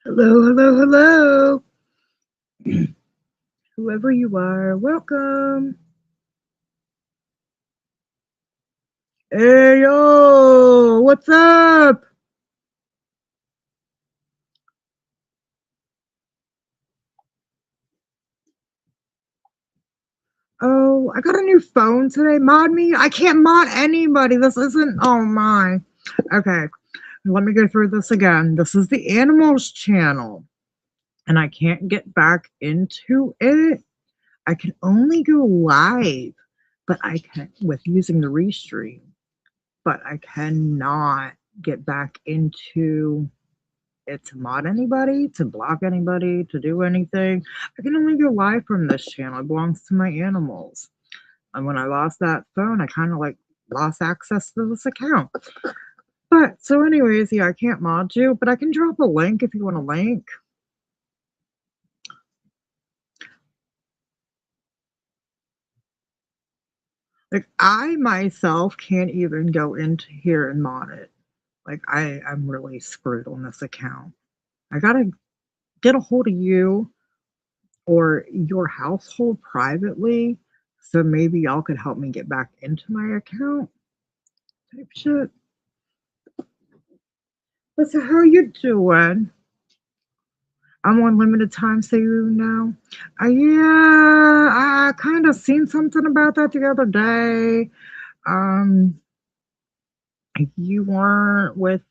Hello, hello, hello. Whoever you are, welcome. Hey, yo, what's up? Oh, I got a new phone today. Mod me? I can't mod anybody. This isn't, oh my. Okay, let me go through this again. This is the animals channel, and I can't get back into it. I can only go live, but I can with using the restream, but I cannot get back into it to mod anybody, to block anybody, to do anything. I can only go live from this channel. It belongs to my animals. And when I lost that phone, I kind of like lost access to this account. But so, anyways, yeah, I can't mod you, but I can drop a link if you want a link. Like I myself can't even go into here and mod it. Like I'm really screwed on this account. I gotta get a hold of you or your household privately, so maybe y'all could help me get back into my account type shit. But so how you doing? I'm on limited time, so you know. Yeah, I kind of seen something about that the other day. Um, you weren't with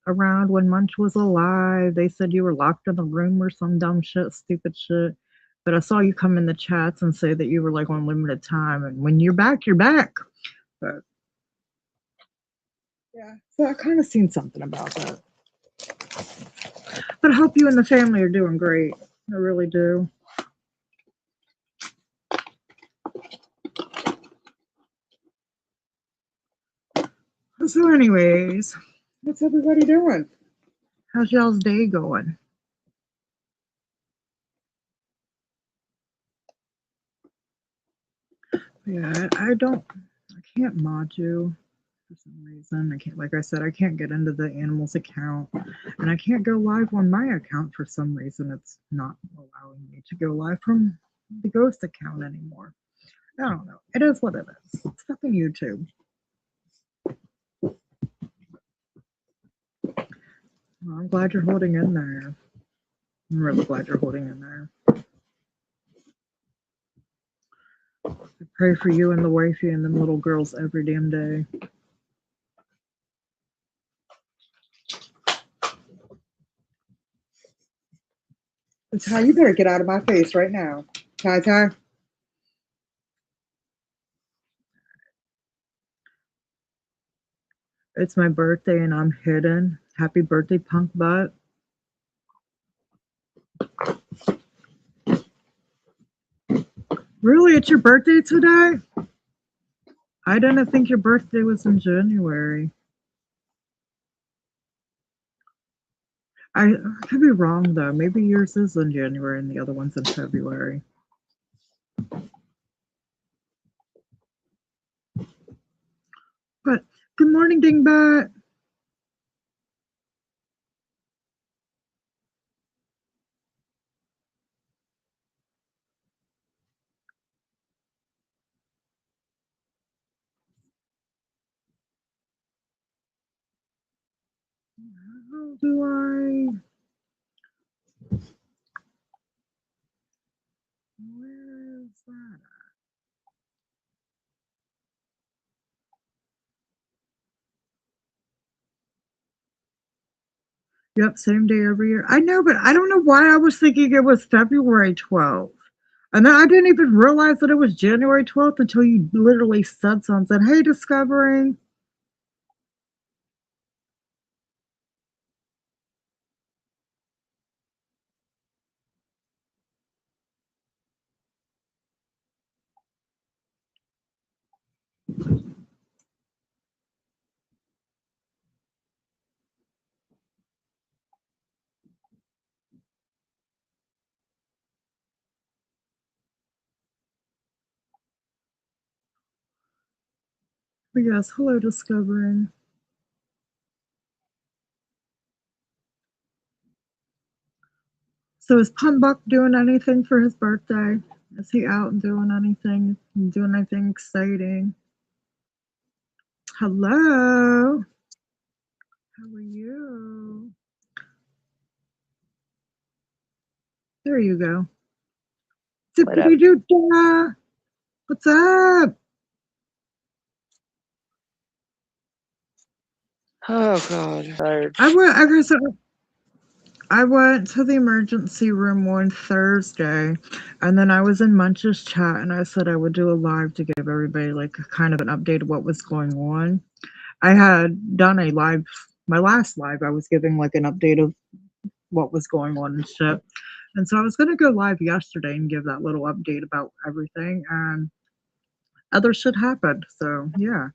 around when Munch was alive. They said you were locked in a room or some dumb shit, stupid shit. But I saw you come in the chats and say that you were like on limited time, and when you're back, you're back. But yeah, so I kind of seen something about that. But I hope you and the family are doing great. I really do. So, anyways, what's everybody doing? How's y'all's day going? Yeah, I can't mod you for some reason. I can't, like I said, I can't get into the animals account, and I can't go live on my account for some reason. It's not allowing me to go live from the ghost account anymore. I don't know. It is what it is. It's fucking YouTube. Well, I'm glad you're holding in there. I'm really glad you're holding in there. I pray for you and the wifey and them little girls every damn day. Ty, you better get out of my face right now. Ty, Ty. It's my birthday and I'm hidden. Happy birthday, punk butt. Really? It's your birthday today? I didn't think your birthday was in January. I could be wrong though. Maybe yours is in January and the other one's in February. But good morning, Dingbat. How do I? Where is that? Yep, same day every year. I know, but I don't know why I was thinking it was February 12th. And then I didn't even realize that it was January 12th until you literally said something. Hey, discovering. But yes, hello, Discovering. So is Punbuck doing anything for his birthday? Is he out and doing anything? Doing anything exciting? Hello. How are you? There you go. What up? Zippity-doo-dah. What's up? Oh God. I went to the emergency room one Thursday, and then I was in Munch's chat, and I said I would do a live to give everybody like kind of an update of what was going on. I had done a live, my last live. I was giving like an update of what was going on and shit, and so I was gonna go live yesterday and give that little update about everything, and other shit happened. So yeah.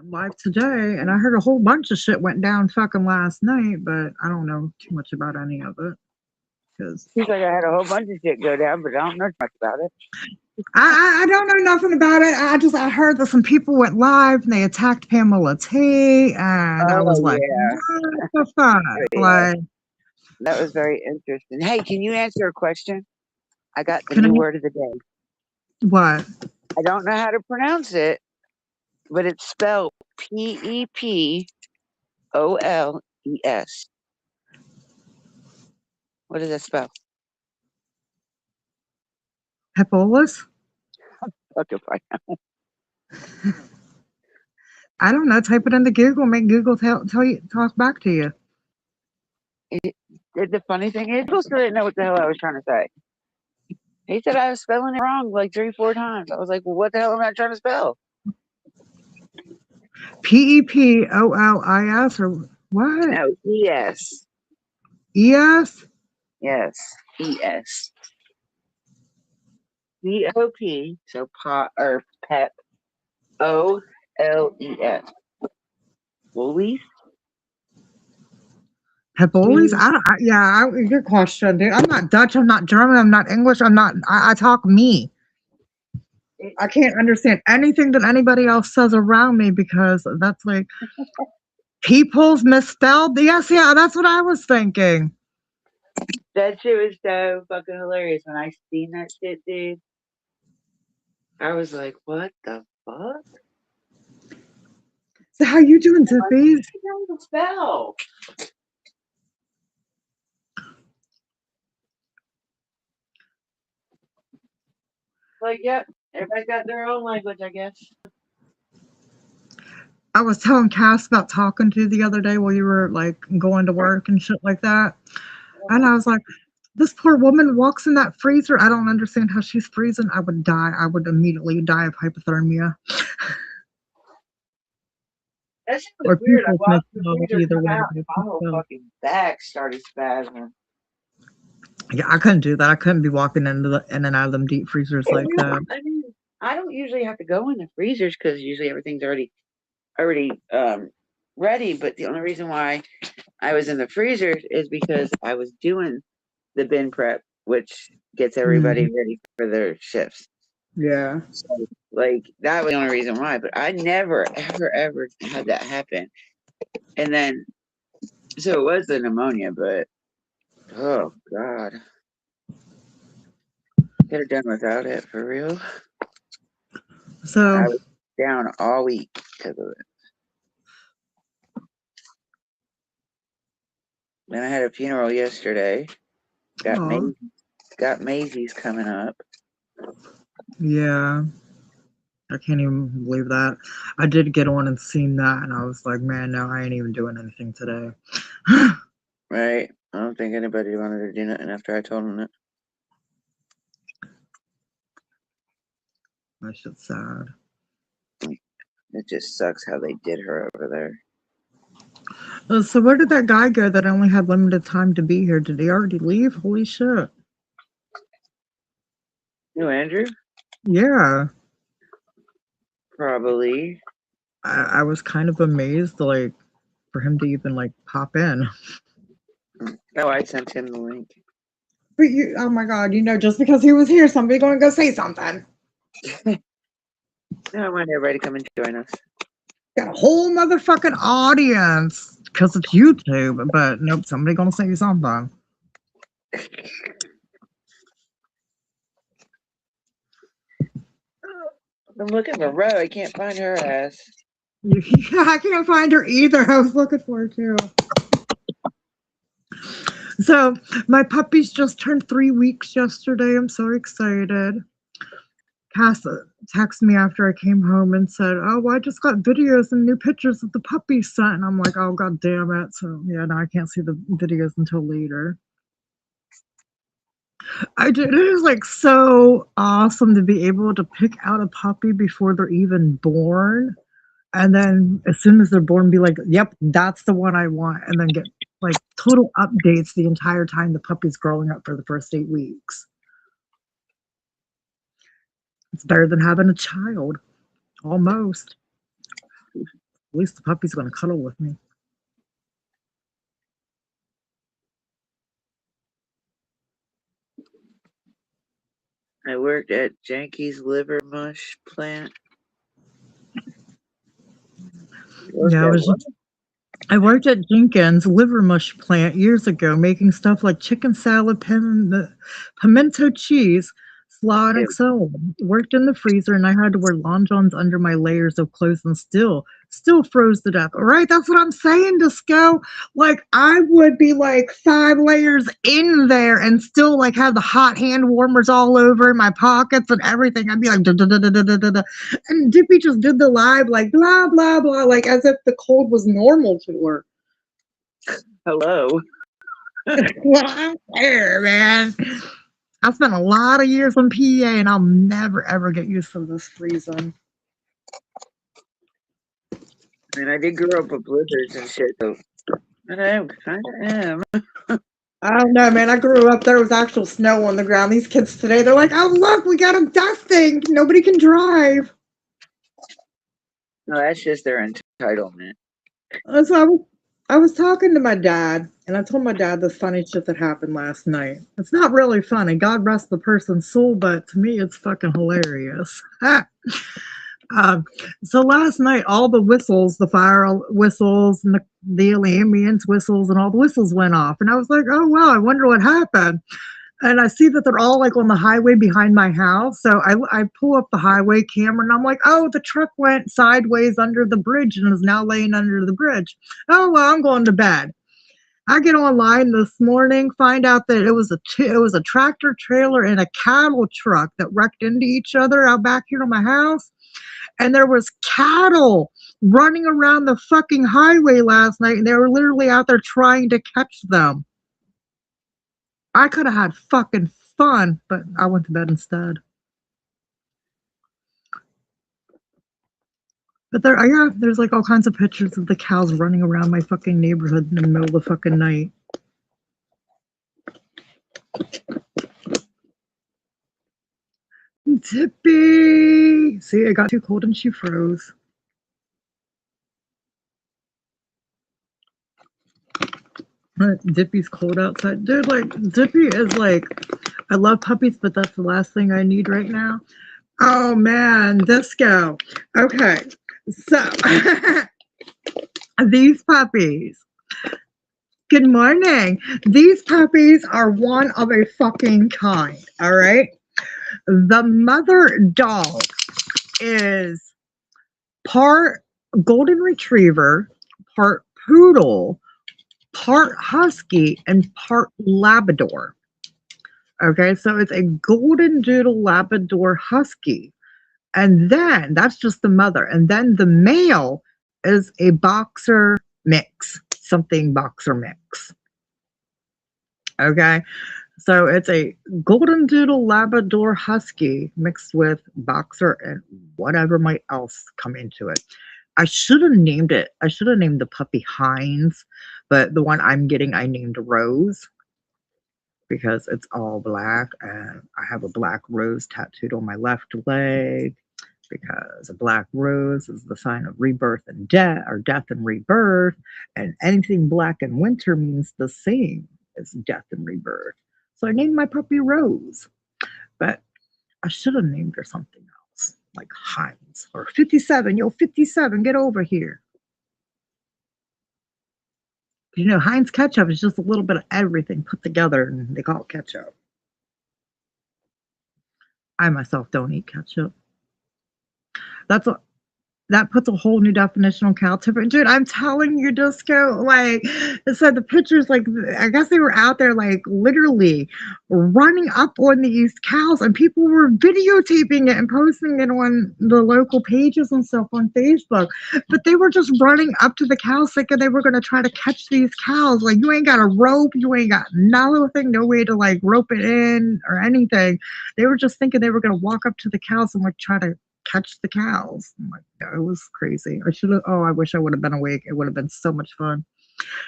I'm live today, and I heard a whole bunch of shit went down fucking last night, but I don't know too much about any of it because Seems like I had a whole bunch of shit go down, but I don't know much about it. I don't know nothing about it. I heard that some people went live and they attacked Pamela T, and I was Oh like, yeah, what the fuck? yeah. Like, That was very interesting. Hey, can you answer a question? I got the can I? new word of the day. What? I don't know how to pronounce it, but it's spelled P-E-P-O-L-E-S. What does that spell? Hippolytus? Okay, fine. I don't know. Type it into Google. Make Google tell you talk back to you. The funny thing is, people still didn't know what the hell I was trying to say. He said I was spelling it wrong like 3-4 times. I was like, well, what the hell am I trying to spell? Pepollis or what? No, E-S. ES? Yes, E-S. P-O-P, so pot or pep, O-L-E-S. Woolies? Hippolytus? Good question, dude. I'm not Dutch. I'm not German. I'm not English. I'm not. I talk me. I can't understand anything that anybody else says around me because that's like people's misspelled. Yes, yeah, that's what I was thinking. That shit was so fucking hilarious. When I seen that shit, dude, I was like, what the fuck? So how you doing, Zippies? What the spell? Like, yep, everybody got their own language, I guess. I was telling Cass about talking to you the other day while you were like going to work and shit like that. And I was like, this poor woman walks in that freezer. I don't understand how she's freezing. I would die. I would immediately die of hypothermia. That shit was Or weird. I people's walked in the misspelled freezer, either come way. out, and my whole fucking back started spasming. Yeah, I couldn't do that. I couldn't be walking in and out of them deep freezers like that. I mean, I don't usually have to go in the freezers because usually everything's already ready. But the only reason why I was in the freezers is because I was doing the bin prep, which gets everybody ready for their shifts. Yeah. So, like, that was the only reason why. But I never, ever, ever had that happen. And then, so it was the pneumonia, but oh God, could have done without it for real. So I was down all week because of it. Then I had a funeral yesterday. Got aw, Maisie's coming up. yeah. I can't even believe that. I did get on and seen that and I was like, man, no, I ain't even doing anything today. Right? I don't think anybody wanted to do nothing after I told them that. That shit's sad. It just sucks how they did her over there. So where did that guy go that only had limited time to be here? Did he already leave? Holy shit. Who, Andrew? Yeah. Probably. I was kind of amazed, like, for him to even like pop in. Oh, I sent him the link. But you, oh my god, just because he was here, somebody gonna go say something. No, I want everybody to come and join us. Got a whole motherfucking audience because it's YouTube, but nope, somebody gonna say something. I'm looking for Ro. I can't find her ass. I can't find her either. I was looking for her too. So my puppies just turned 3 weeks yesterday. I'm so excited. Cass texted me after I came home and said, "Oh, well, I just got videos and new pictures of the puppies sent." And I'm like, "Oh, god damn it!" So yeah, now I can't see the videos until later. I did. It is like so awesome to be able to pick out a puppy before they're even born, and then as soon as they're born, be like, "Yep, that's the one I want," and then get like total updates the entire time the puppy's growing up for the first 8 weeks. It's better than having a child, almost. At least the puppy's going to cuddle with me. I worked at Janky's liver mush plant. Yeah, I worked at Jenkins liver mush plant years ago, making stuff like chicken salad, pimento cheese, slaw, and Ew. XO. Worked in the freezer, and I had to wear long johns under my layers of clothes, and still froze to death. All right, that's what I'm saying, Disco. Like I would be like 5 layers in there, and still like have the hot hand warmers all over in my pockets and everything. I'd be like, da, da, da, da, da, da, da. And Dippy just did the live like blah blah blah, like as if the cold was normal to her. Hello. Well, I'm there, man. I spent a lot of years in PA, and I'll never ever get used to this freezing. I mean, I did grow up with blizzards and shit, so I kind of am. I don't know, man. I grew up, there was actual snow on the ground. These kids today, they're like, "Oh, look, we got a dusting. Nobody can drive." No, that's just their entitlement. So I was talking to my dad, and I told my dad this funny shit that happened last night. It's not really funny. God rest the person's soul, but to me, it's fucking hilarious. So last night, all the whistles, the fire whistles, and the ambulance whistles, and all the whistles went off. And I was like, "Oh, wow, I wonder what happened." And I see that they're all like on the highway behind my house. So I pull up the highway camera, and I'm like, "Oh, the truck went sideways under the bridge and is now laying under the bridge. Oh, well, I'm going to bed." I get online this morning, find out that it was a tractor trailer and a cattle truck that wrecked into each other out back here on my house. And there was cattle running around the fucking highway last night, and they were literally out there trying to catch them. I could have had fucking fun, but I went to bed instead. But there's like all kinds of pictures of the cows running around my fucking neighborhood in the middle of the fucking night. Dippy! See, it got too cold and she froze. Dippy's cold outside. Dude, like, Dippy is like, I love puppies, but that's the last thing I need right now. Oh, man, Disco. Okay, so, these puppies. Good morning. These puppies are one of a fucking kind, all right? The mother dog is part golden retriever, part poodle, part husky, and part Labrador. Okay, so it's a golden doodle Labrador husky. And then that's just the mother. And then the male is a boxer mix, something boxer mix. Okay, so it's a golden doodle Labrador husky mixed with boxer and whatever might else come into it. I should have named it. I should have named the puppy Heinz, but the one I'm getting, I named Rose because it's all black, and I have a black rose tattooed on my left leg because a black rose is the sign of rebirth and death, or death and rebirth, and anything black in winter means the same as death and rebirth. So I named my puppy Rose, but I should have named her something else. like Heinz or 57. Yo, 57, get over here. You know, Heinz ketchup is just a little bit of everything put together and they call it ketchup. I myself don't eat ketchup. That's what that puts a whole new definition on cow tip. Dude, I'm telling you, Disco, like, it said the pictures, like, I guess they were out there, like, literally running up on these cows, and people were videotaping it and posting it on the local pages and stuff on Facebook. But they were just running up to the cows thinking they were going to try to catch these cows. Like, you ain't got a rope, you ain't got nothing, no way to, like, rope it in or anything. They were just thinking they were going to walk up to the cows and, like, try to catch the cows. I'm like, yeah, it was crazy. I should have, oh, I wish I would have been awake. It would have been so much fun.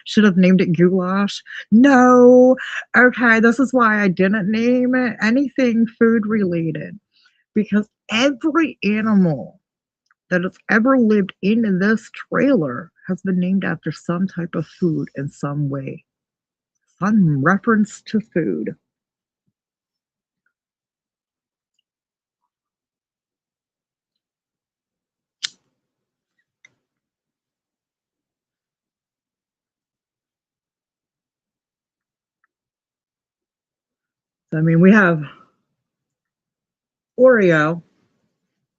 Should have named it goulash. No. Okay, this is why I didn't name it anything food related. Because every animal that has ever lived in this trailer has been named after some type of food in some way. Some reference to food. So, I mean, we have Oreo,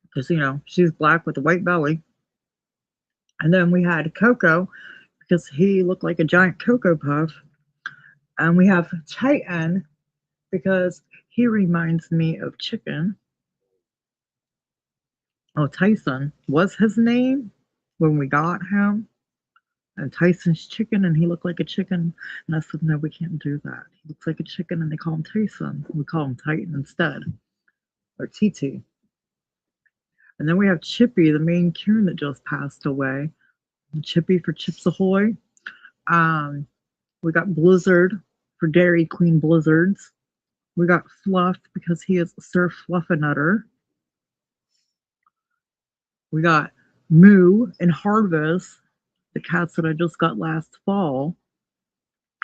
because, you know, she's black with a white belly. And then we had Coco, because he looked like a giant Cocoa Puff. And we have Titan, because he reminds me of chicken. Oh, Tyson was his name when we got him. And Tyson's chicken, and he looked like a chicken. And I said, no, we can't do that. He looks like a chicken, and they call him Tyson. We call him Titan instead, or TT. And then we have Chippy, the main coon that just passed away. Chippy for Chips Ahoy. We got Blizzard for Dairy Queen Blizzards. We got Fluff because he is Sir Fluffernutter. We got Moo and Harvest, the cats that I just got last fall.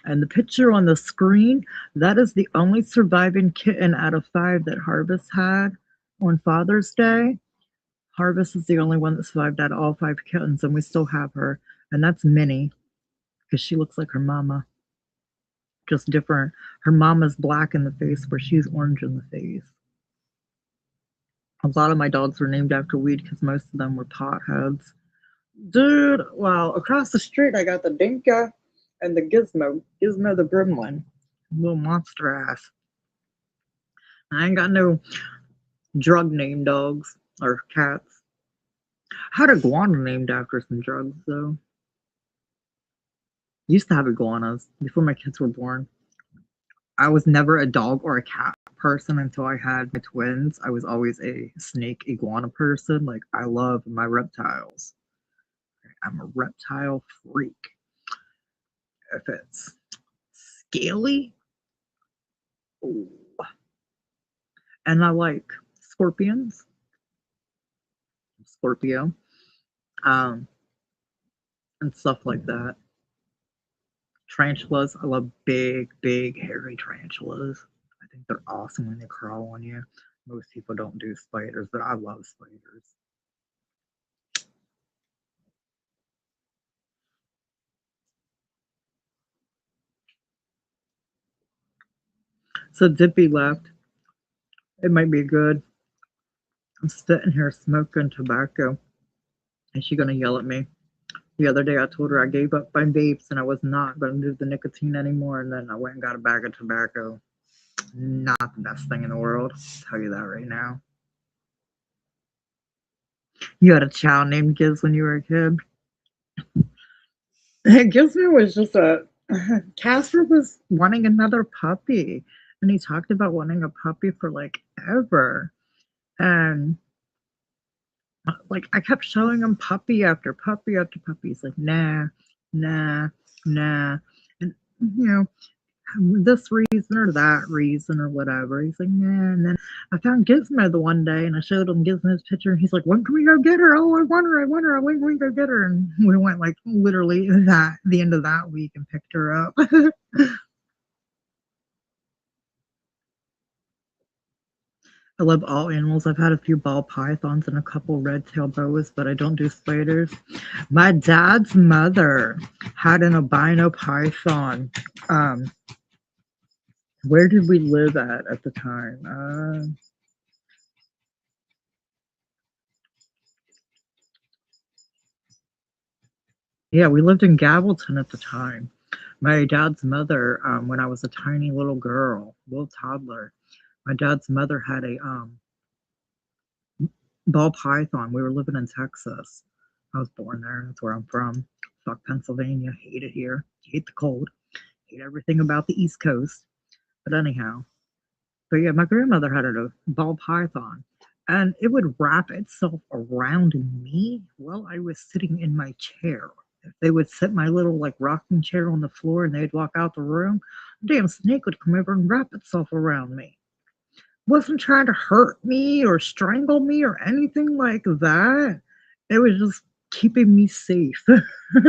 And the picture on the screen, that is the only surviving kitten out of 5 that Harvest had on Father's Day. Harvest is the only one that survived out of all 5 kittens, and we still have her. And that's Minnie, because she looks like her mama. Just different. Her mama's black in the face where she's orange in the face. A lot of my dogs were named after weed because most of them were potheads. Dude, well, across the street I got the Dinka and the Gizmo. Gizmo the gremlin. Little monster ass. I ain't got no drug name dogs or cats. I had iguana named after some drugs though. Used to have iguanas before my kids were born. I was never a dog or a cat person until I had my twins. I was always a snake iguana person. Like, I love my reptiles. I'm a reptile freak. If it's scaly, ooh. And I like scorpions. Scorpio. And stuff like that. Tarantulas. I love big, big, hairy tarantulas. I think they're awesome when they crawl on you. Most people don't do spiders, but I love spiders. So Dippy left. It might be good. I'm sitting here smoking tobacco. Is she gonna yell at me? The other day I told her I gave up my vapes and I was not gonna do the nicotine anymore, and then I went and got a bag of tobacco. Not the best thing in the world. I'll tell you that right now. You had a child named Giz when you were a kid. Gizmo was just a Casper was wanting another puppy, and he talked about wanting a puppy for like ever. And like I kept showing him puppy after puppy after puppy. He's like, nah, nah, nah. And you know, this reason or that reason or whatever. He's like, nah. And then I found Gizmo the one day and I showed him Gizmo's picture and he's like, when can we go get her? Oh, I want her. When can we go get her? And we went like literally the end of that week and picked her up. I love all animals. I've had a few ball pythons and a couple red-tailed boas, but I don't do spiders. My dad's mother had an albino python. Um, where did we live at the time? Yeah, we lived in Gavelton at the time. My dad's mother, when I was a tiny little girl, little toddler, my dad's mother had a ball python. We were living in Texas. I was born there. That's where I'm from. Fuck Pennsylvania. Hate it here. Hate the cold. Hate everything about the East Coast. But anyhow, but yeah, my grandmother had a ball python, and it would wrap itself around me while I was sitting in my chair. If they would set my little like rocking chair on the floor and they'd walk out the room, the damn snake would come over and wrap itself around me. Wasn't trying to hurt me or strangle me or anything like that. It was just keeping me safe,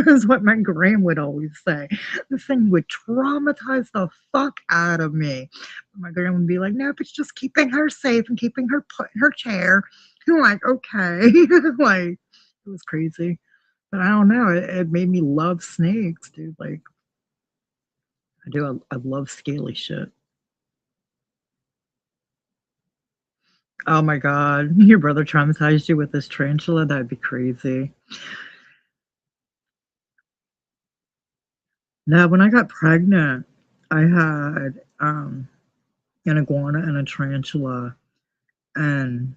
is what my gran would always say. This thing would traumatize the fuck out of me. My gran would be like, nope, it's just keeping her safe and keeping her put in her chair. I'm like, okay. Like, it was crazy. But I don't know. It made me love snakes, dude. Like, I do. I love scaly shit. Oh my god, your brother traumatized you with this tarantula? That'd be crazy. Now, when I got pregnant, I had an iguana and a tarantula, and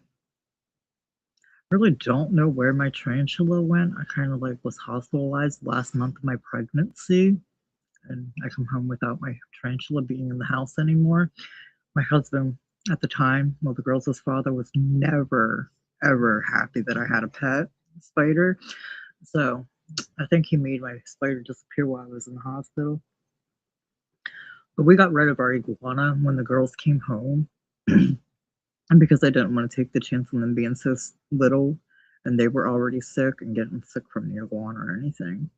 I really don't know where my tarantula went. I kind of like was hospitalized last month of my pregnancy, and I come home without my tarantula being in the house anymore. My husband at the time, well, the girl's father, was never ever happy that I had a pet spider. So I think he made my spider disappear while I was in the hospital. But we got rid of our iguana when the girls came home. And because I didn't want to take the chance on them being so little and they were already sick and getting sick from the iguana or anything.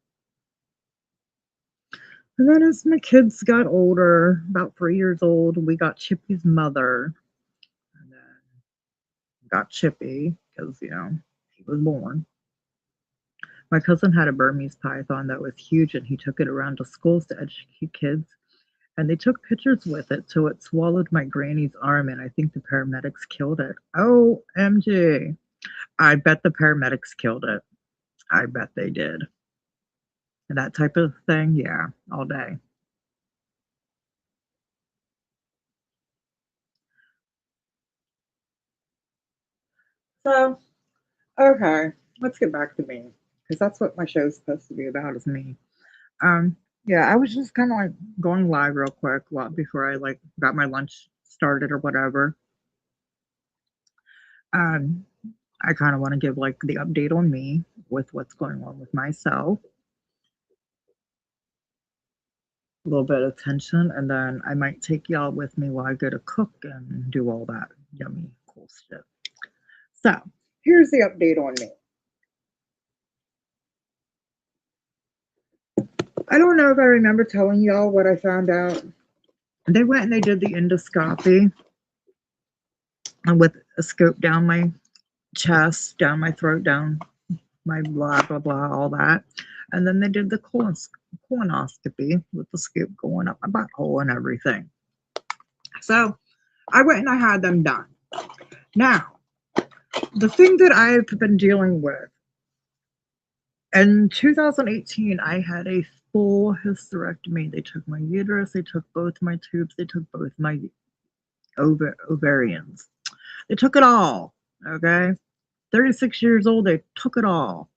And then as my kids got older, about 3 years old, we got Chippy's mother. And then got Chippy because, he was born. My cousin had a Burmese python that was huge and he took it around to schools to educate kids. And they took pictures with it, so it swallowed my granny's arm, and I think the paramedics killed it. OMG. I bet the paramedics killed it. I bet they did. And that type of thing, yeah, all day. So, okay, let's get back to me, because that's what my show's supposed to be about, is me. Um, yeah, I was just kind of like going live real quick before I like got my lunch started or whatever. Um, I kind of want to give like the update on me with what's going on with myself, a little bit of tension, and then I might take y'all with me while I go to cook and do all that yummy, cool shit. So, here's the update on me. I don't know if I remember telling y'all what I found out. They went and they did the endoscopy and with a scope down my chest, down my throat, down my blah, blah, blah, all that. And then they did the colonoscopy with the scoop going up my butthole and everything. So I went and I had them done. Now, the thing that I've been dealing with in 2018, I had a full hysterectomy. They took my uterus, they took both my tubes, they took both my ovarians. They took it all. Okay. 36 years old, they took it all.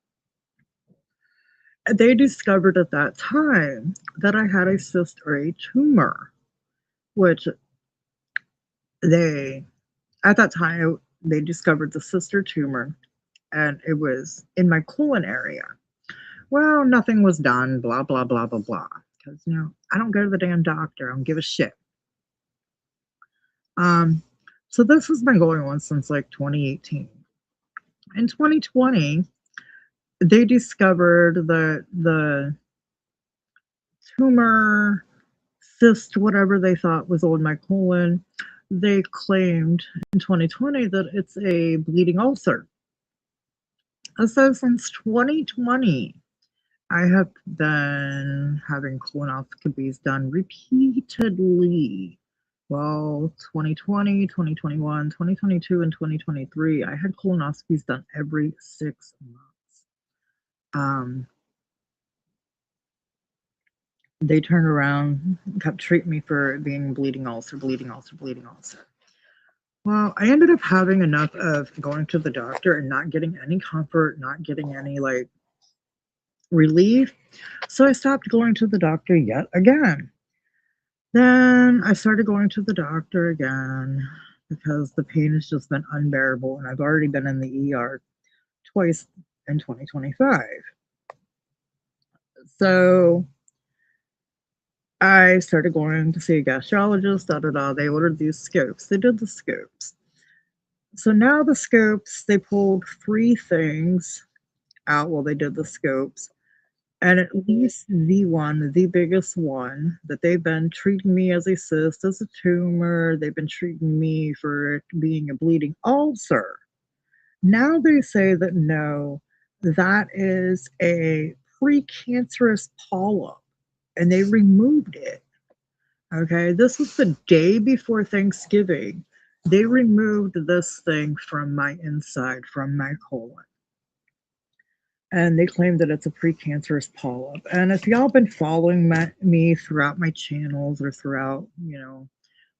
They discovered at that time that I had a cyst or a tumor, which they, at that time, they discovered the cyst or tumor, and it was in my colon area. Well, nothing was done, blah, blah, blah, blah, blah. Because, I don't go to the damn doctor. I don't give a shit. Um, so this has been going on since like 2018. In 2020, they discovered the tumor cyst, whatever they thought was on my colon, they claimed in 2020 that it's a bleeding ulcer. So since 2020, I have been having colonoscopies done repeatedly. Well, 2020, 2021, 2022, and 2023, I had colonoscopies done every 6 months. They turned around, kept treating me for being bleeding ulcer, bleeding ulcer, bleeding ulcer. Well, I ended up having enough of going to the doctor and not getting any comfort, not getting any like relief. So I stopped going to the doctor yet again. Then I started going to the doctor again because the pain has just been unbearable, and I've already been in the ER twice in 2025. So I started going to see a gastrologist, da da da. They ordered these scopes. They did the scopes. So now the scopes, they pulled 3 things out while they did the scopes. And at least the one, the biggest one, that they've been treating me as a cyst, as a tumor, they've been treating me for it being a bleeding ulcer. Now they say that no, that is a precancerous polyp, and they removed it. Okay, this was the day before Thanksgiving. They removed this thing from my inside, from my colon. And they claim that it's a precancerous polyp. And if y'all been following me throughout my channels or throughout,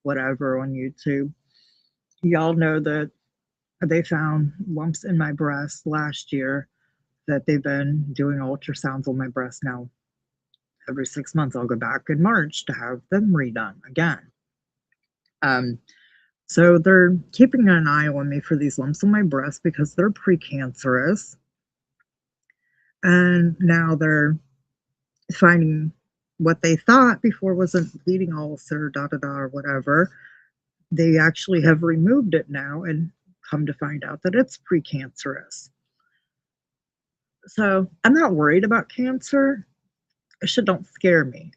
whatever on YouTube, y'all know that they found lumps in my breast last year, that they've been doing ultrasounds on my breast now. Every 6 months, I'll go back in March to have them redone again. So they're keeping an eye on me for these lumps on my breast because they're precancerous. And now they're finding what they thought before was a bleeding ulcer, da da da, or whatever. They actually have removed it now and come to find out that it's precancerous. So I'm not worried about cancer. Shit don't scare me.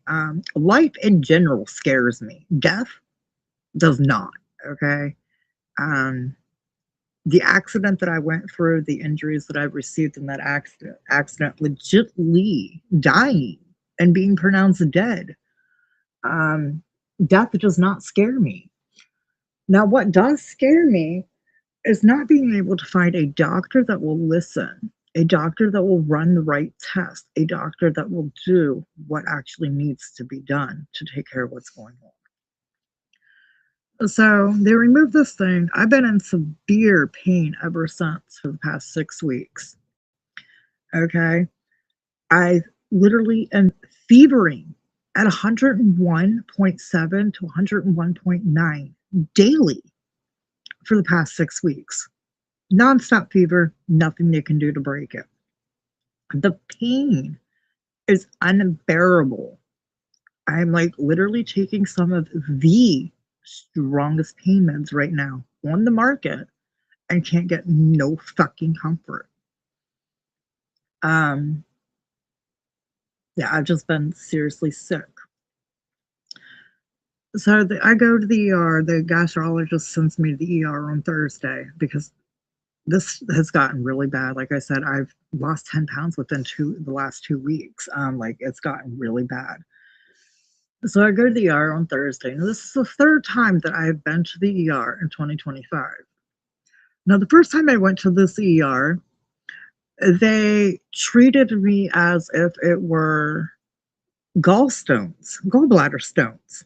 Life in general scares me. Death does not. Okay. The accident that I went through, the injuries that I've received in that accident, legitly dying and being pronounced dead. Death does not scare me. Now, what does scare me is not being able to find a doctor that will listen, a doctor that will run the right test, a doctor that will do what actually needs to be done to take care of what's going on. So they removed this thing. I've been in severe pain ever since for the past 6 weeks. Okay. I literally am fevering at 101.7 to 101.9 daily for the past 6 weeks. Nonstop fever, nothing they can do to break it. The pain is unbearable. I'm like literally taking some of the strongest pain meds right now on the market and can't get no fucking comfort. Yeah, I've just been seriously sick. So I go to the ER. The gastrologist sends me to the ER on Thursday because this has gotten really bad. Like I said, I've lost 10 pounds within the last 2 weeks. Like it's gotten really bad. So I go to the ER on Thursday. Now, this is the 3rd time that I have been to the ER in 2025. Now, the first time I went to this ER, they treated me as if it were gallbladder stones.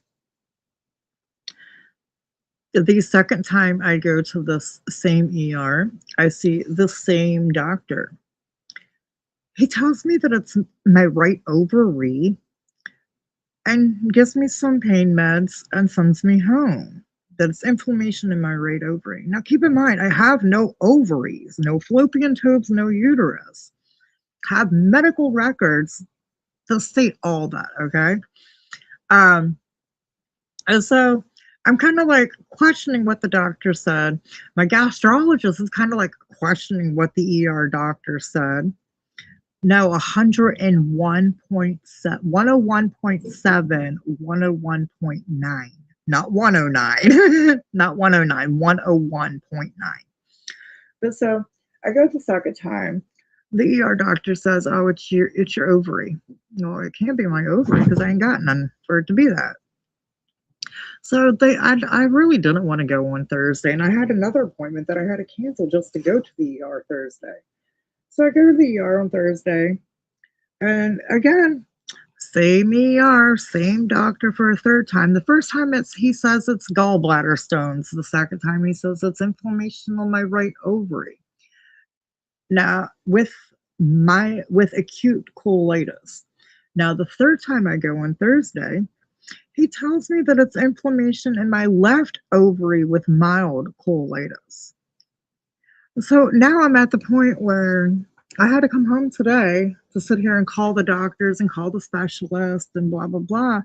The second time I go to this same ER, I see the same doctor. He tells me that it's my right ovary and gives me some pain meds and sends me home. That it's inflammation in my right ovary. Now, keep in mind, I have no ovaries, no fallopian tubes, no uterus. Have medical records to state all that, okay? And so I'm kind of like questioning what the doctor said. My gastrologist is kind of like questioning what the ER doctor said. No, 101.7, 101.7, 101.9. not 109, not 109, 101.9. But so I go the second time. The ER doctor says, "Oh, it's your ovary." No, it can't be my ovary because I ain't got none for it to be that. So I really didn't want to go on Thursday, and I had another appointment that I had to cancel just to go to the ER Thursday. So I go to the ER on Thursday, and again, same ER, same doctor for a third time. The first time he says it's gallbladder stones. The second time he says it's inflammation on my right ovary. Now with acute colitis. Now the third time I go on Thursday, he tells me that it's inflammation in my left ovary with mild colitis. So now I'm at the point where I had to come home today to sit here and call the doctors and call the specialist and blah, blah, blah.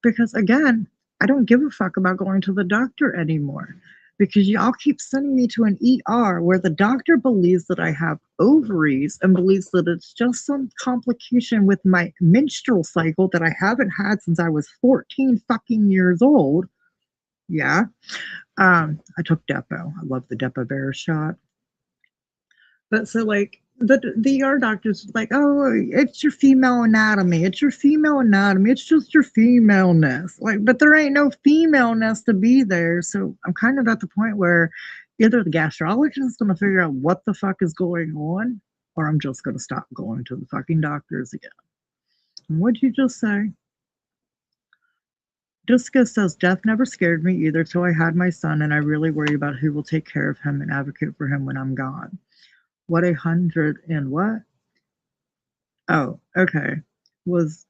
Because again, I don't give a fuck about going to the doctor anymore because y'all keep sending me to an ER where the doctor believes that I have ovaries and believes that it's just some complication with my menstrual cycle that I haven't had since I was 14 fucking years old. Yeah. I took Depo. I love the Depo-Bear shot. But so like the ER doctor's like, oh, it's your female anatomy. It's your female anatomy. It's just your femaleness. Like, but there ain't no femaleness to be there. So I'm kind of at the point where either the gastrologist is gonna figure out what the fuck is going on, or I'm just gonna stop going to the fucking doctors again. And what'd you just say? Jessica says death never scared me either till I had my son, and I really worry about who will take care of him and advocate for him when I'm gone. What 100 and what? Oh, okay. Was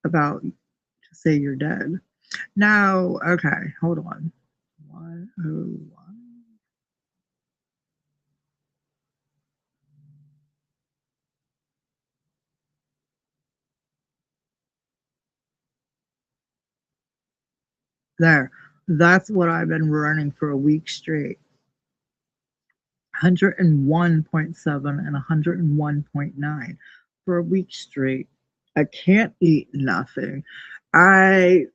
about to say you're dead. Now, okay, hold on. 101. There. That's what I've been running for a week straight. 101.7 and 101.9 for a week straight. I can't eat nothing. I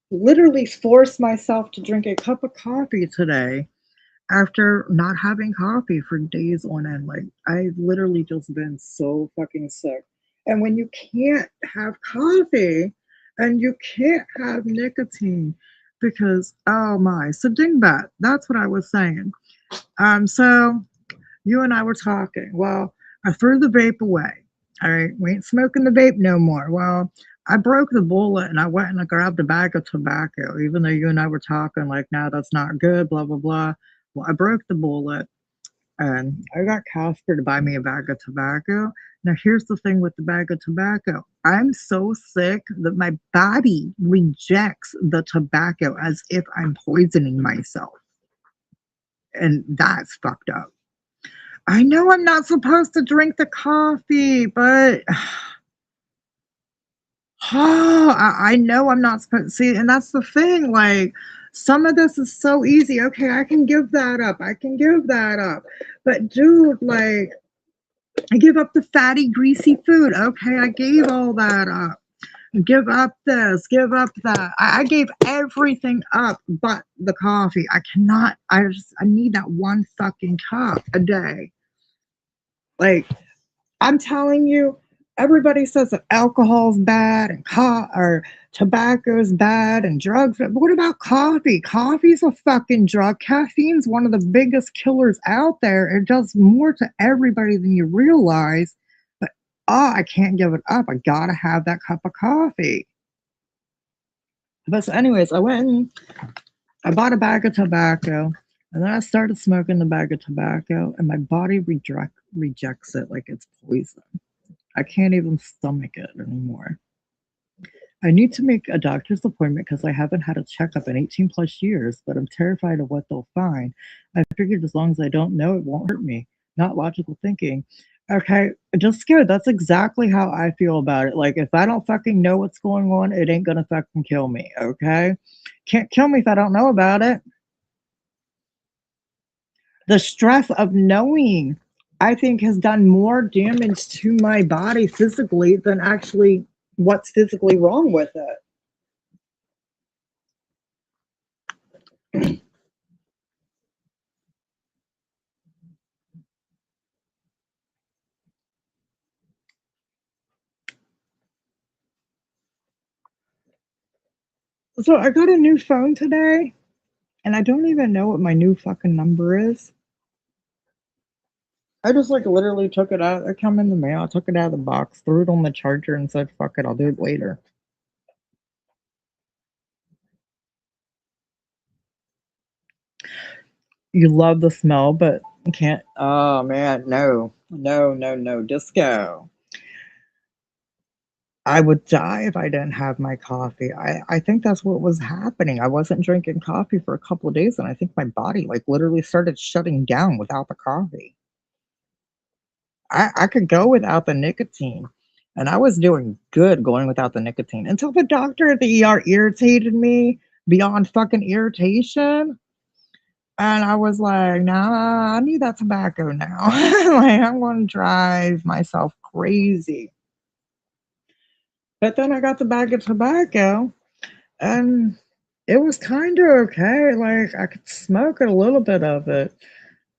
literally forced myself to drink a cup of coffee today after not having coffee for days on end. Like, I've literally just been so fucking sick. And when you can't have coffee and you can't have nicotine because, oh my. So, Dingbat, that's what I was saying. So you and I were talking. Well, I threw the vape away. All right, we ain't smoking the vape no more. Well, I broke the bullet and I went and I grabbed a bag of tobacco, even though you and I were talking like, no, that's not good, blah, blah, blah. Well, I broke the bullet and I got Casper to buy me a bag of tobacco. Now, here's the thing with the bag of tobacco. I'm so sick that my body rejects the tobacco as if I'm poisoning myself. And that's fucked up. I know I'm not supposed to drink the coffee, but I know I'm not supposed to see, and that's the thing. Like, some of this is so easy. Okay, I can give that up. I can give that up. But dude, like, I give up the fatty, greasy food. Okay, I gave all that up. Give up this, give up that. I gave everything up but the coffee. I cannot, I need that one fucking cup a day. Like, I'm telling you, everybody says that alcohol's bad and or tobacco's bad and drugs. But what about coffee? Coffee's a fucking drug. Caffeine's one of the biggest killers out there. It does more to everybody than you realize. But I can't give it up. I gotta have that cup of coffee. But so anyways, I went and I bought a bag of tobacco. And then I started smoking the bag of tobacco, and my body rejects it like it's poison. I can't even stomach it anymore. I need to make a doctor's appointment because I haven't had a checkup in 18 plus years, but I'm terrified of what they'll find. I figured as long as I don't know, it won't hurt me. Not logical thinking. Okay, just scared. That's exactly how I feel about it. Like, if I don't fucking know what's going on, it ain't gonna fucking kill me, okay? Can't kill me if I don't know about it. The stress of knowing, I think, has done more damage to my body physically than actually what's physically wrong with it. So I got a new phone today, and I don't even know what my new fucking number is. I just like literally took it out. It come in the mail. I took it out of the box, threw it on the charger, and said, "Fuck it, I'll do it later." You love the smell, but you can't. Oh man, no, no, no, no, disco. I would die if I didn't have my coffee. I think that's what was happening. I wasn't drinking coffee for a couple of days, and I think my body like literally started shutting down without the coffee. I could go without the nicotine, and I was doing good going without the nicotine until the doctor at the ER irritated me beyond fucking irritation. And I was like, nah, I need that tobacco now. Like, I'm going to drive myself crazy. But then I got the bag of tobacco, and it was kind of okay. Like, I could smoke a little bit of it.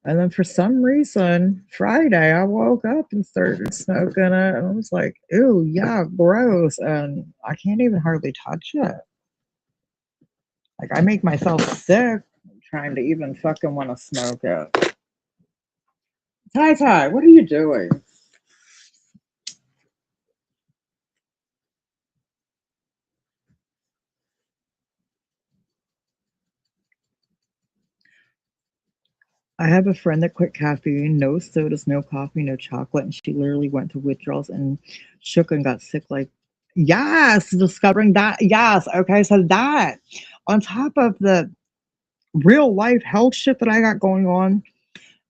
And then for some reason, Friday, I woke up and started smoking it. And I was like, ew, yeah, gross. And I can't even hardly touch it. Like, I make myself sick trying to even fucking want to smoke it. Tai Tai, what are you doing? I have a friend that quit caffeine, no sodas, no coffee, no chocolate, and she literally went through withdrawals and shook and got sick. Like, yes, discovering that. Yes, okay, so that on top of the real life health shit that I got going on,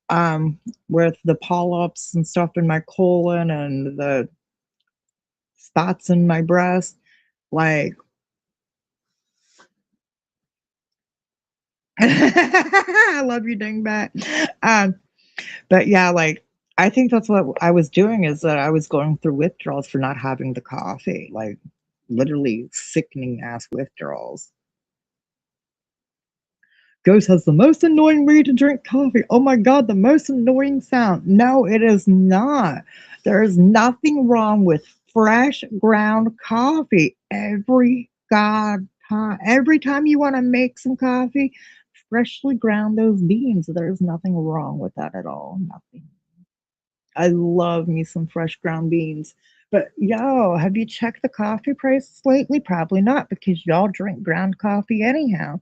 um, with the polyps and stuff in my colon and the spots in my breast, like, I love you, dingbat. Um, But yeah, like I think that's what I was doing is that I was going through withdrawals for not having the coffee, like literally sickening ass withdrawals. Ghost has the most annoying way to drink coffee. Oh my god, the most annoying sound. No, it is not. There is nothing wrong with fresh ground coffee. Every time you want to make some coffee, freshly ground those beans. There's nothing wrong with that at all. Nothing. I love me some fresh ground beans. But yo, have you checked the coffee prices lately? Probably not because y'all drink ground coffee anyhow.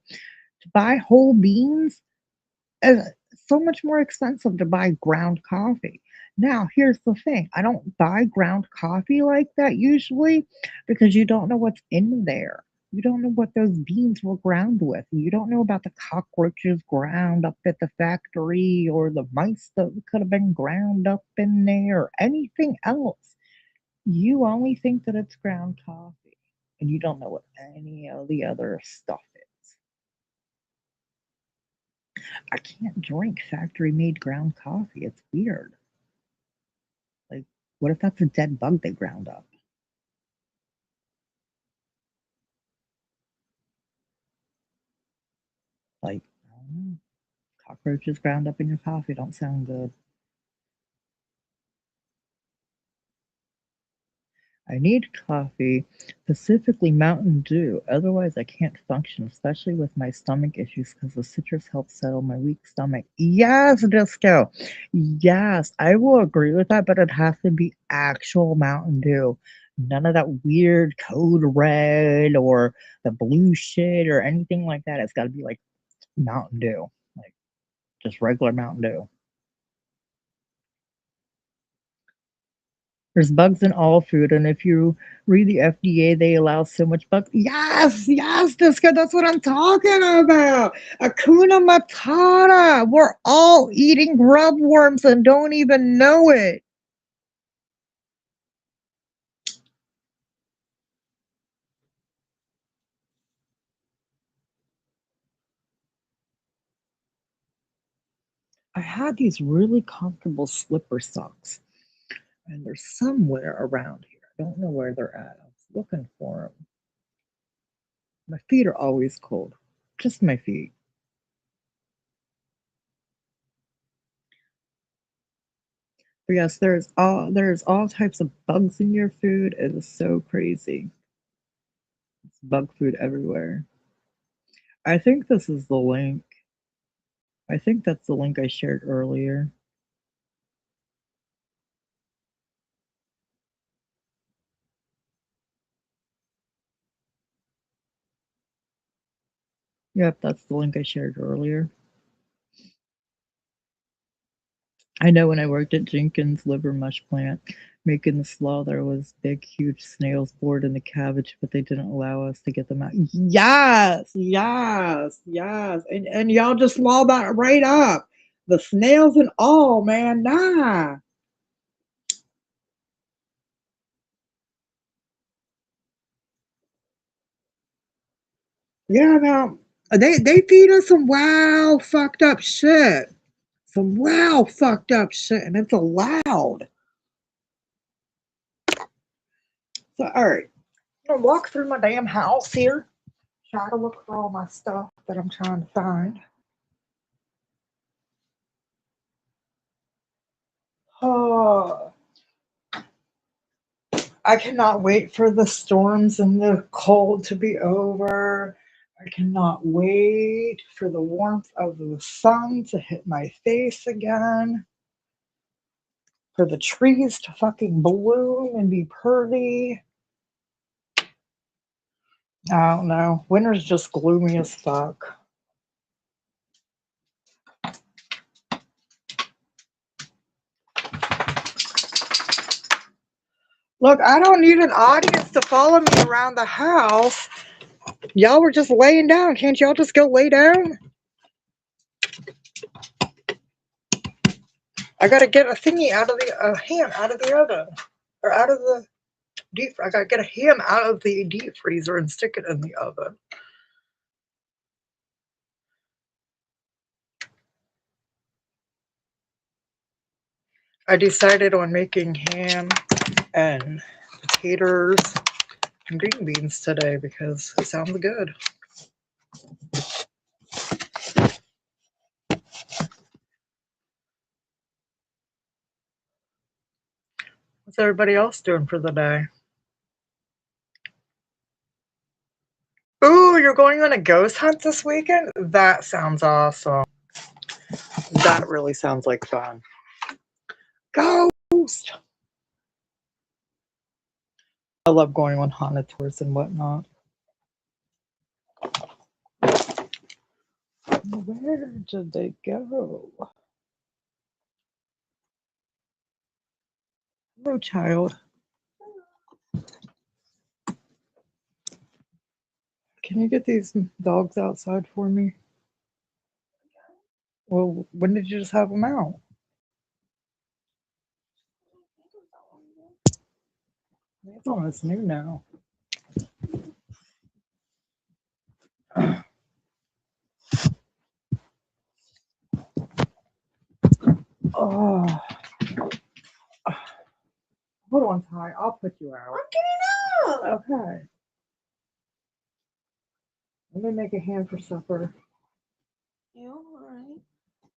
To buy whole beans is so much more expensive to buy ground coffee. Now, here's the thing. I don't buy ground coffee like that usually because you don't know what's in there. You don't know what those beans were ground with. You don't know about the cockroaches ground up at the factory or the mice that could have been ground up in there or anything else. You only think that it's ground coffee and you don't know what any of the other stuff is. I can't drink factory made ground coffee. It's weird. Like, what if that's a dead bug they ground up? Like, I don't know. Cockroaches ground up in your coffee don't sound good. I need coffee, specifically Mountain Dew. Otherwise, I can't function, especially with my stomach issues, because the citrus helps settle my weak stomach. Yes, Disco. Yes, I will agree with that, but it has to be actual Mountain Dew. None of that weird code red or the blue shit or anything like that. It's got to be like Mountain Dew, like just regular Mountain Dew. There's bugs in all food, and if you read the FDA, they allow so much bugs. Yes, yes, Disco, that's what I'm talking about. Akuna Matata. We're all eating grub worms and don't even know it. I had these really comfortable slipper socks, and they're somewhere around here. I don't know where they're at. I was looking for them. My feet are always cold, just my feet. Yes, there's all types of bugs in your food. It is so crazy. It's bug food everywhere. I think this is the link. I think that's the link I shared earlier. Yep, that's the link I shared earlier. I know when I worked at Jenkins Liver Mush Plant making the slaw, there was big, huge snails bored in the cabbage, but they didn't allow us to get them out. Yes, yes, yes. And y'all just slaw that right up. The snails and all, man. Nah. Yeah, now they feed us some wow fucked up shit. Some wow fucked up shit, and it's allowed. So all right. I'm gonna walk through my damn house here. Try to look for all my stuff that I'm trying to find. Oh, I cannot wait for the storms and the cold to be over. I cannot wait for the warmth of the sun to hit my face again. For the trees to fucking bloom and be pretty. I don't know. Winter's just gloomy as fuck. Look, I don't need an audience to follow me around the house. Y'all were just laying down. Can't y'all just go lay down? I gotta get a thingy out of the ham out of the oven or out of the deep. I gotta get a ham out of the deep freezer and stick it in the oven. I decided on making ham and potatoes and green beans today because it sounds good. What's everybody else doing for the day? Ooh, you're going on a ghost hunt this weekend? That sounds awesome. That really sounds like fun. Ghost! I love going on haunted tours and whatnot. Where did they go? Hello, child. Can you get these dogs outside for me? Well, when did you just have them out? It's almost new now. Oh, hold on, Ty. I'll put you out. I'm getting up. Okay. Let me make a ham for supper. You alright?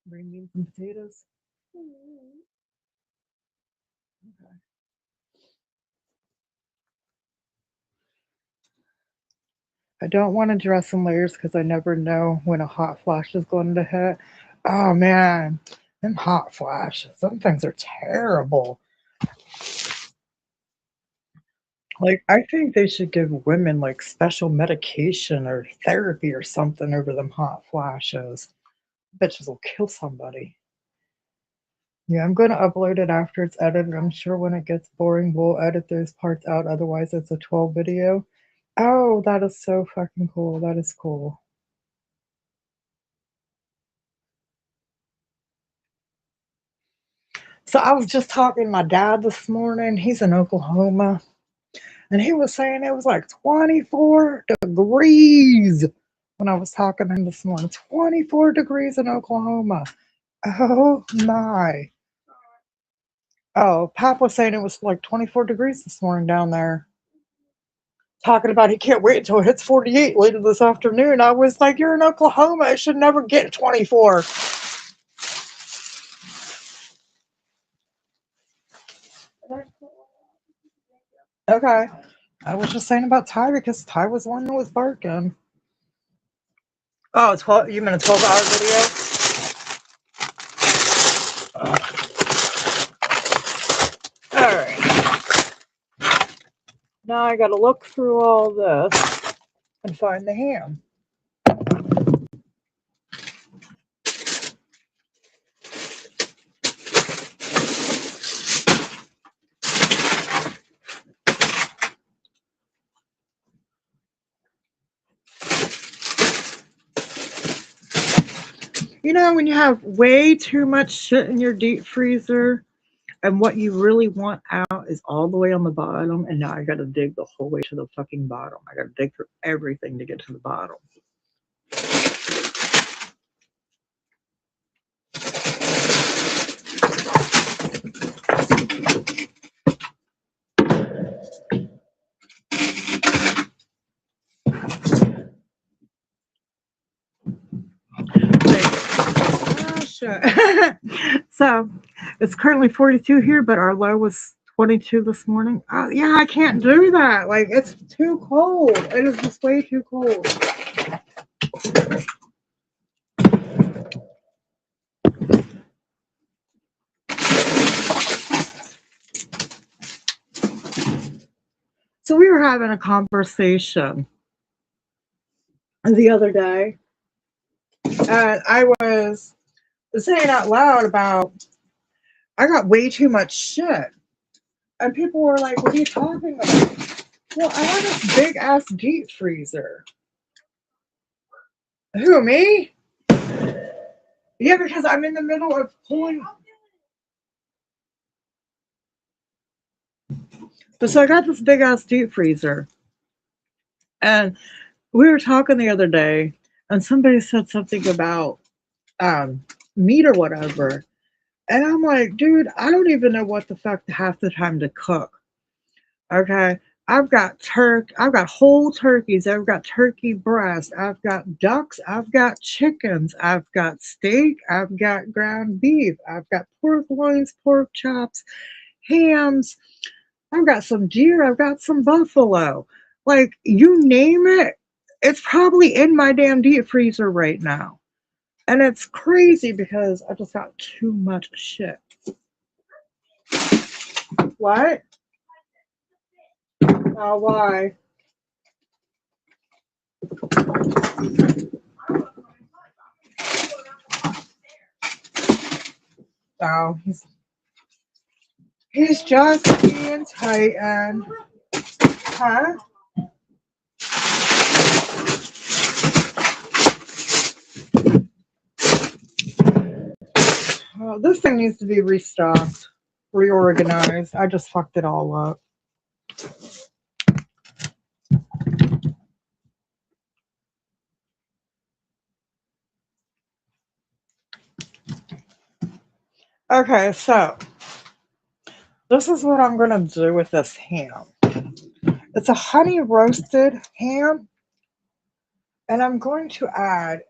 Bring me some potatoes. Okay. I don't want to dress in layers because I never know when a hot flash is going to hit. Oh man, them hot flashes. Some things are terrible. Like, I think they should give women like special medication or therapy or something over them hot flashes. Bitches will kill somebody. Yeah, I'm going to upload it after it's edited. I'm sure when it gets boring, we'll edit those parts out. Otherwise, it's a 12 video. Oh, that is so fucking cool. That is cool. So I was just talking to my dad this morning. He's in Oklahoma. And he was saying it was like 24 degrees when I was talking to him this morning. 24 degrees in Oklahoma. Oh my. Oh, Pap was saying it was like 24 degrees this morning down there. Talking about he can't wait until it hits 48 later this afternoon. I was like, you're in Oklahoma. It should never get 24. Okay. I was just saying about Ty because Ty was the one that was barking. Oh, 12, you mean a 12-hour video? All right. Now I got to look through all this and find the ham. You know, when you have way too much shit in your deep freezer, and what you really want out is all the way on the bottom, and now I got to dig the whole way to the fucking bottom. I got to dig through everything to get to the bottom. Oh, shit. So it's currently 42 here, but our low was 22 this morning. Oh, yeah, I can't do that. Like, it's too cold. It is just way too cold. So we were having a conversation the other day, and I was saying out loud about I got way too much shit. And people were like, what are you talking about? Well, I have this big ass deep freezer. Who, me? Yeah, because I'm in the middle of pulling. So I got this big ass deep freezer. And we were talking the other day, and somebody said something about meat or whatever. And I'm like, dude, I don't even know what the fuck half the time to cook. Okay. I've got whole turkeys, I've got turkey breast, I've got ducks, I've got chickens, I've got steak, I've got ground beef, I've got pork loins, pork chops, hams, I've got some deer, I've got some buffalo. Like, you name it, it's probably in my damn deep freezer right now. And it's crazy because I just got too much shit. What? Oh, why? Oh, he's just being tight and, huh? Oh, this thing needs to be restocked, reorganized. I just fucked it all up. Okay, so this is what I'm gonna do with this ham. It's a honey roasted ham, and I'm going to add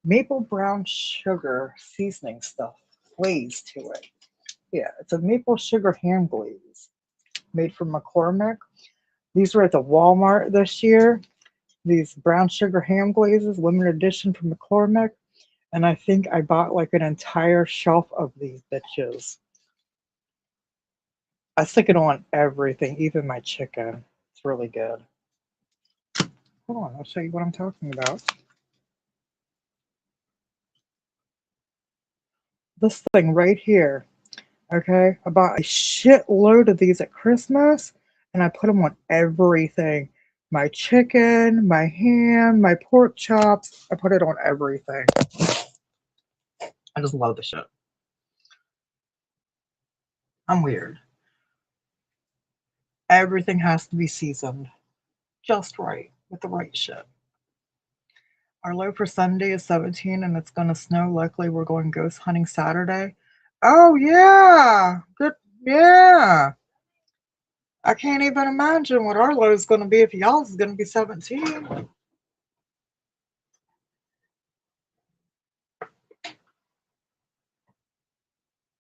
maple brown sugar seasoning stuff glaze to it. Yeah, it's a maple sugar ham glaze made from McCormick. These were at the Walmart this year. These brown sugar ham glazes, limited edition from McCormick. And I think I bought like an entire shelf of these bitches. I stick it on everything, even my chicken. It's really good. Hold on, I'll show you what I'm talking about. This thing right here. Okay, I bought a shitload of these at Christmas, and I put them on everything. My chicken, my ham, my pork chops. I put it on everything. I just love the shit. I'm weird. Everything has to be seasoned just right with the right shit. Our low for Sunday is 17 and it's going to snow. Luckily, we're going ghost hunting Saturday. Oh, yeah. Good. Yeah. I can't even imagine what our low is going to be if y'all's is going to be 17.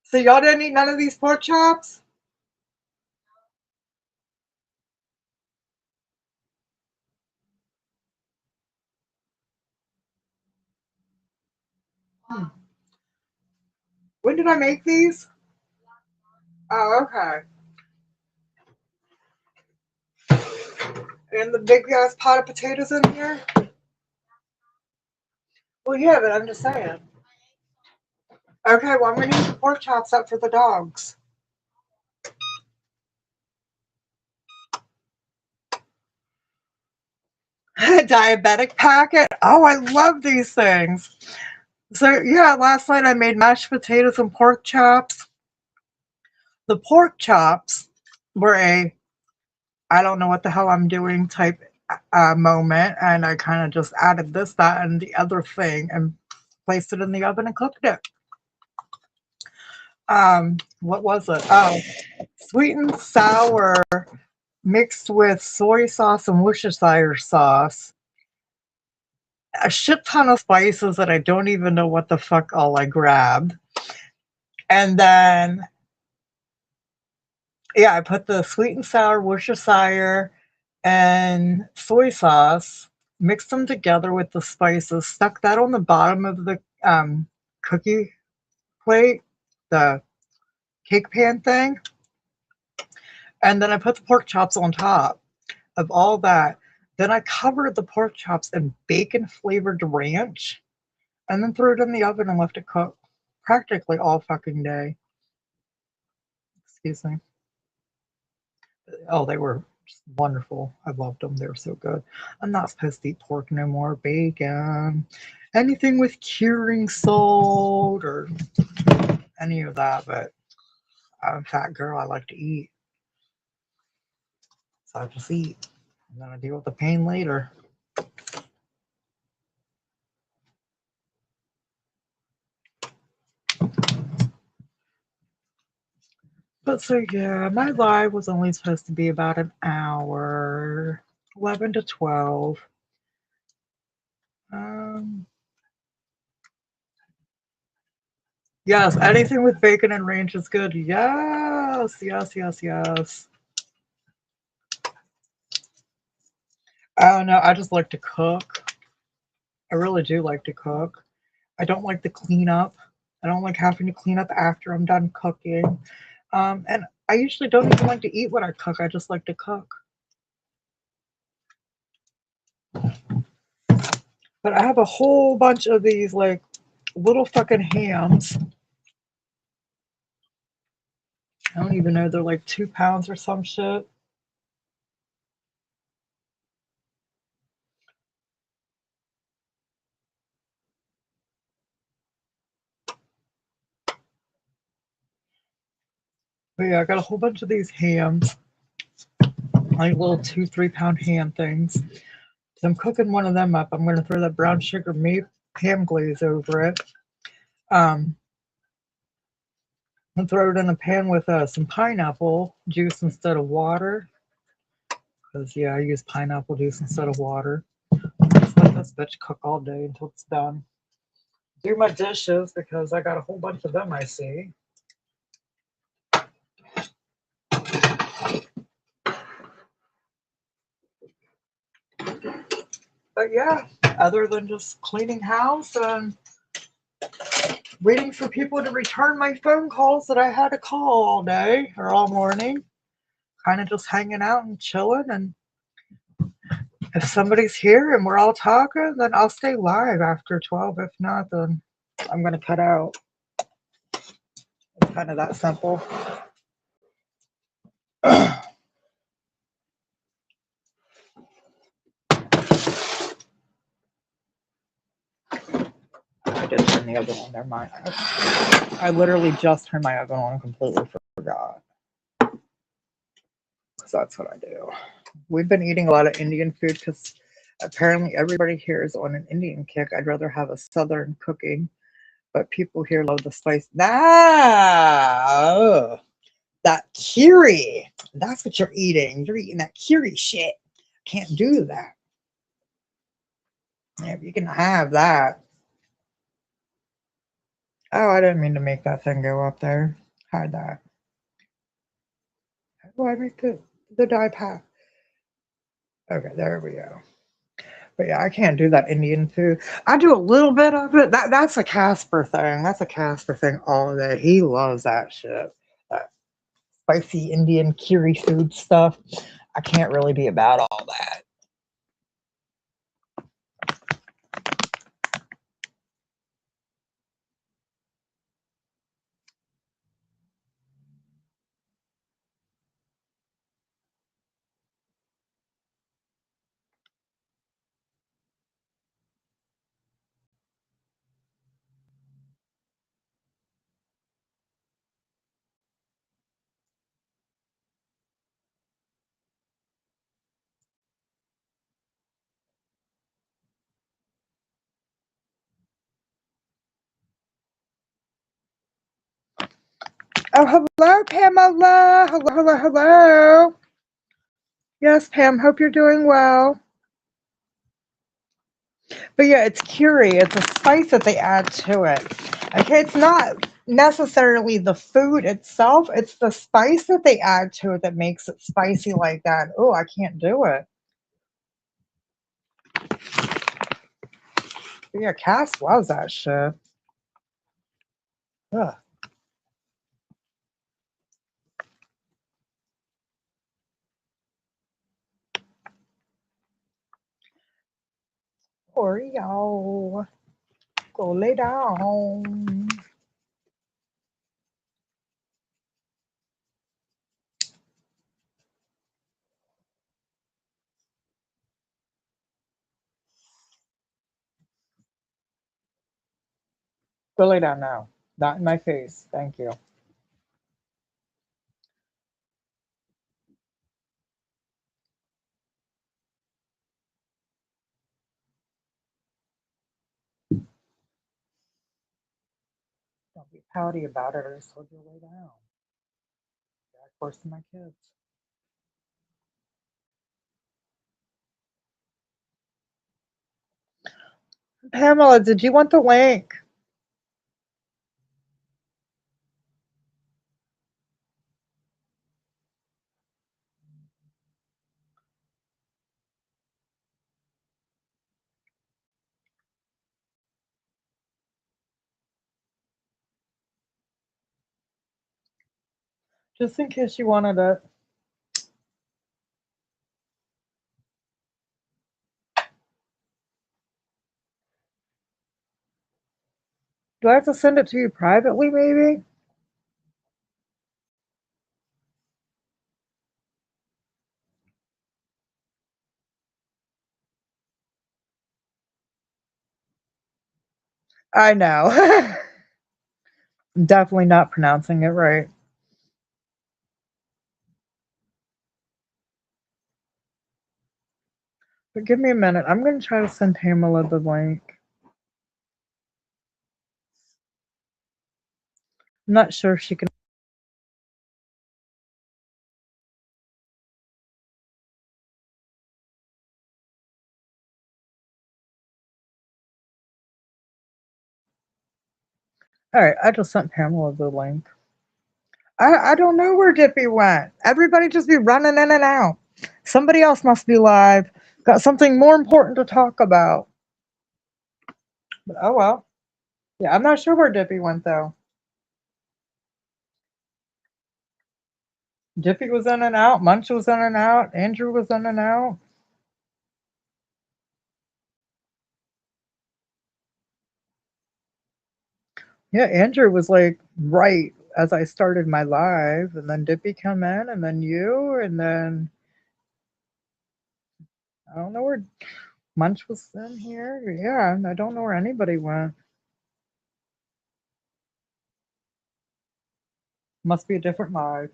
So y'all didn't eat none of these pork chops? When did I make these? Oh, okay. And the big ass pot of potatoes in here? Well, yeah, but I'm just saying. Okay, well, I'm going to use the pork chops up for the dogs. Diabetic packet. Oh, I love these things. So, yeah, last night I made mashed potatoes and pork chops. The pork chops were I don't know what the hell I'm doing type moment, and I kind of just added this, that, and the other thing and placed it in the oven and cooked it. What was it? Oh, sweet and sour mixed with soy sauce and Worcestershire sauce. A shit ton of spices that I don't even know what the fuck all I grabbed. And then, yeah, I put the sweet and sour Worcestershire and soy sauce, mixed them together with the spices, stuck that on the bottom of the cookie plate, the cake pan thing. And then I put the pork chops on top of all that. Then I covered the pork chops in bacon flavored ranch and then threw it in the oven and left it cook practically all fucking day. Excuse me. Oh, they were just wonderful. I loved them. They were so good. I'm not supposed to eat pork no more. Bacon, anything with curing salt or any of that. But I'm a fat girl. I like to eat. So I just eat. And then I deal with the pain later. But so yeah, my live was only supposed to be about an hour, 11 to 12. Yes, anything with bacon and ranch is good. Yes, yes, yes, yes. I don't know. I just like to cook. I really do like to cook. I don't like to clean up. I don't like having to clean up after I'm done cooking. And I usually don't even like to eat when I cook. I just like to cook. But I have a whole bunch of these like little fucking hams. I don't even know. They're like 2 pounds or some shit. But yeah, I got a whole bunch of these hams, like little 2-3 pound ham things. So I'm cooking one of them up. I'm going to throw that brown sugar ham glaze over it. And throw it in a pan with some pineapple juice instead of water. Because, yeah, I use pineapple juice instead of water. Just let this bitch cook all day until it's done. Do my dishes because I got a whole bunch of them, I see. But yeah, other than just cleaning house and waiting for people to return my phone calls that I had to call all day or all morning, kind of just hanging out and chilling. And if somebody's here and we're all talking, then I'll stay live after 12. If not, then I'm going to cut out. It's kind of that simple. I did turn the oven on. Never mind. I literally just turned my oven on and completely forgot. So that's what I do. We've been eating a lot of Indian food because apparently everybody here is on an Indian kick. I'd rather have a Southern cooking, but people here love the spice. That kiri. That's what you're eating. You're eating that kiri shit. Can't do that. Yeah, you can have that. Oh, I didn't mean to make that thing go up there. Hide that. How do I make the die path? Okay, there we go. But yeah, I can't do that Indian food. I do a little bit of it. That's a Casper thing. That's a Casper thing all day. He loves that shit. That spicy Indian curry food stuff. I can't really be about all that. Oh, hello, Pamela. Hello, hello, hello. Yes, Pam. Hope you're doing well. But yeah, it's curry. It's a spice that they add to it. Okay, it's not necessarily the food itself. It's the spice that they add to it that makes it spicy like that. Oh, I can't do it. But yeah, Cass loves that shit. Ugh. Oreo, go lay down. Go lay down now. Not in my face. Thank you. Don't be pouty about it. I just told you to lay down. Back worse than my kids. Pamela, did you want the link? Just in case you wanted it. Do I have to send it to you privately, maybe? I know. Definitely not pronouncing it right. But give me a minute. I'm going to try to send Pamela the link. I'm not sure if she can. All right, I just sent Pamela the link. I don't know where Dippy went. Everybody just be running in and out. Somebody else must be live. Got something more important to talk about. But oh well. Yeah, I'm not sure where Dippy went though. Dippy was in and out. Munch was in and out. Andrew was in and out. Yeah, Andrew was like right as I started my live, and then Dippy come in, and then you, and then I don't know where Munch was in here. Yeah, and I don't know where anybody went. Must be a different live.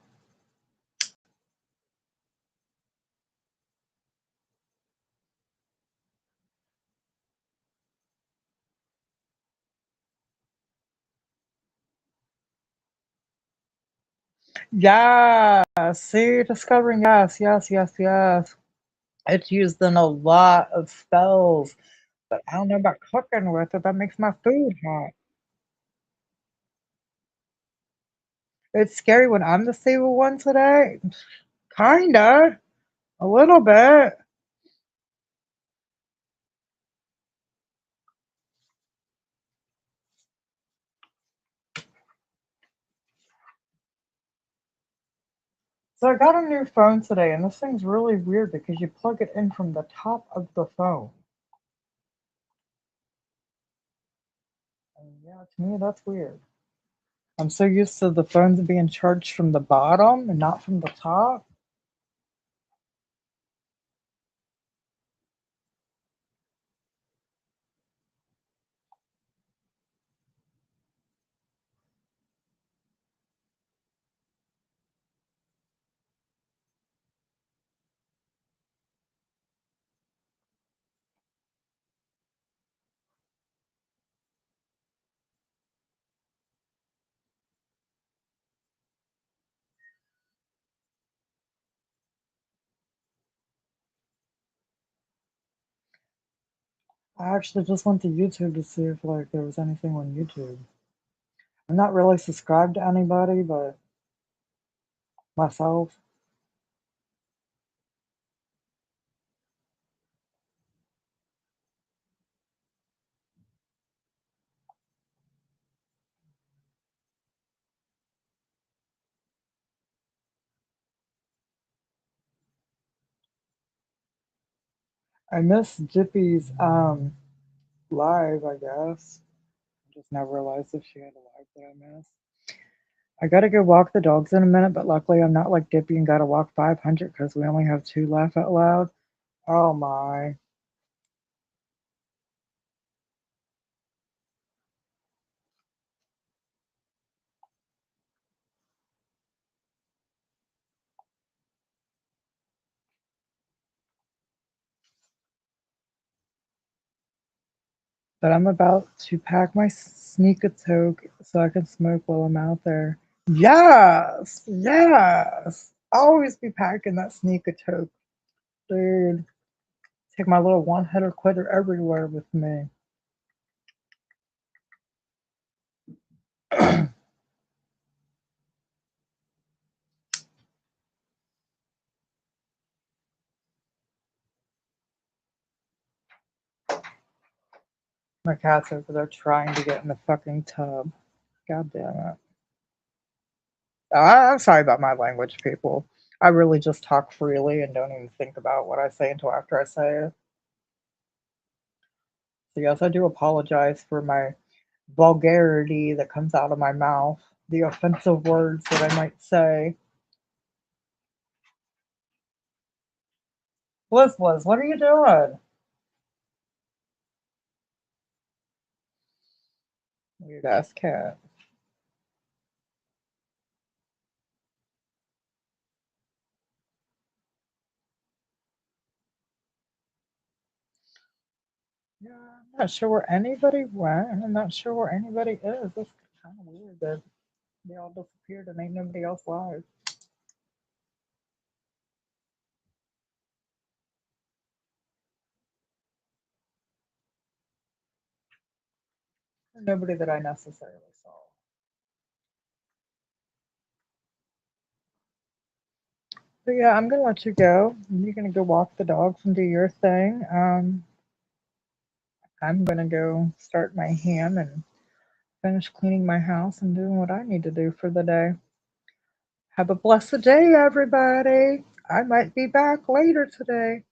Yeah, see, discovering yes, yes, yes, yes. It's used in a lot of spells, but I don't know about cooking with it. That makes my food hot. It's scary when I'm the evil one today. Kinda, a little bit. So I got a new phone today, and this thing's really weird because you plug it in from the top of the phone. And yeah, to me, that's weird. I'm so used to the phones being charged from the bottom and not from the top. I actually just went to YouTube to see if like there was anything on YouTube. I'm not really subscribed to anybody but myself. I miss Jippy's live, I guess. I just now realized if she had a live that I missed. I gotta go walk the dogs in a minute, but luckily I'm not like Dippy and gotta walk 500 because we only have 2 laugh out loud. Oh my. But I'm about to pack my sneaker toque so I can smoke while I'm out there. Yes, yes. Always be packing that sneaker toque, dude. Take my little one hitter quitter everywhere with me. My cat's over there trying to get in the fucking tub. God damn it. I'm sorry about my language, people. I really just talk freely and don't even think about what I say until after I say it. So, yes, I do apologize for my vulgarity that comes out of my mouth, the offensive words that I might say. Liz, what are you doing? Weird ass cat. Yeah, I'm not sure where anybody went, and I'm not sure where anybody is. It's kind of weird that they all disappeared and ain't nobody else live. Nobody that I necessarily saw. But yeah, I'm gonna let you go. You're gonna go walk the dogs and do your thing. I'm gonna go start my ham and finish cleaning my house and doing what I need to do for the day. Have a blessed day, everybody. I might be back later today.